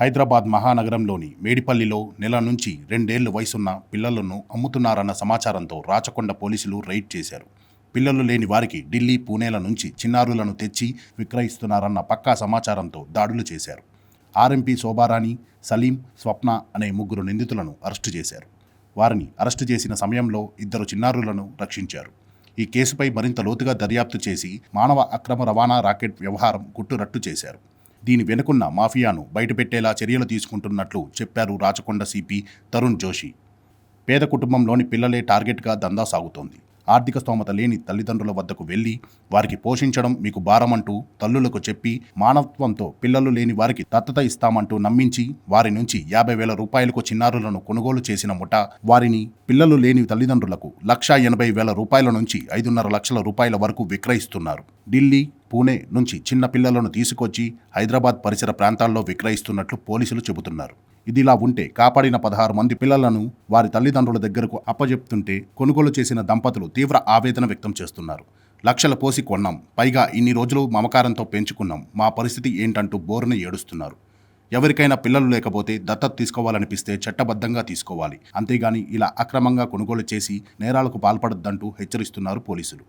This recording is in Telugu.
హైదరాబాద్ మహానగరంలోని మేడిపల్లిలో నెల నుంచి 2 ఏళ్ల వయసున్న పిల్లలను అమ్ముతున్నారన్న సమాచారంతో రాచకొండ పోలీసులు రైడ్ చేశారు. పిల్లలు లేని వారికి ఢిల్లీ, పూణేల నుంచి చిన్నారులను తెచ్చి విక్రయిస్తున్నారన్న పక్కా సమాచారంతో దాడులు చేశారు. ఆర్ఎంపీ శోభారాణి, సలీం, స్వప్న అనే 3 నిందితులను అరెస్టు చేశారు. వారిని అరెస్టు చేసిన సమయంలో 2 చిన్నారులను రక్షించారు. ఈ కేసుపై మరింత లోతుగా దర్యాప్తు చేసి మానవ అక్రమ రవాణా రాకెట్ వ్యవహారం గుట్టురట్టు చేశారు. దీని వెనుకున్న మాఫియాను బయటపెట్టేలా చర్యలు తీసుకుంటున్నట్లు చెప్పారు రాచకొండ సిపి తరుణ్ జోషి. పేద కుటుంబంలోని పిల్లలే టార్గెట్గా దందా సాగుతోంది. ఆర్థిక స్తోమత లేని తల్లిదండ్రుల వద్దకు వెళ్లి వారికి పోషించడం మీకు భారమంటూ తల్లులకు చెప్పి మానవత్వంతో పిల్లలు లేని వారికి దత్తత ఇస్తామంటూ నమ్మించి వారి నుంచి 50,000 రూపాయలకు చిన్నారులను కొనుగోలు చేసిన ముఠా వారిని పిల్లలు లేని తల్లిదండ్రులకు 1,80,000 రూపాయల నుంచి 5.5 లక్షల రూపాయల వరకు విక్రయిస్తున్నారు. ఢిల్లీ, పూణే నుంచి చిన్న పిల్లలను తీసుకొచ్చి హైదరాబాద్ పరిసర ప్రాంతాల్లో విక్రయిస్తున్నట్లు పోలీసులు చెబుతున్నారు. ఇదిలా ఉంటే కాపాడిన 16 మంది పిల్లలను వారి తల్లిదండ్రుల దగ్గరకు అప్పజెప్తుంటే కొనుగోలు చేసిన దంపతులు తీవ్ర ఆవేదన వ్యక్తం చేస్తున్నారు. లక్షలు పోసి కొన్నాం, పైగా ఇన్ని రోజులు మమకారంతో పెంచుకున్నాం, మా పరిస్థితి ఏంటంటూ బోరున ఏడుస్తున్నారు. ఎవరికైనా పిల్లలు లేకపోతే దత్తత తీసుకోవాలనిపిస్తే చట్టబద్ధంగా తీసుకోవాలి, అంతేగాని ఇలా అక్రమంగా కొనుగోలు చేసి నేరాలకు పాల్పడొద్దంటూ హెచ్చరిస్తున్నారు పోలీసులు.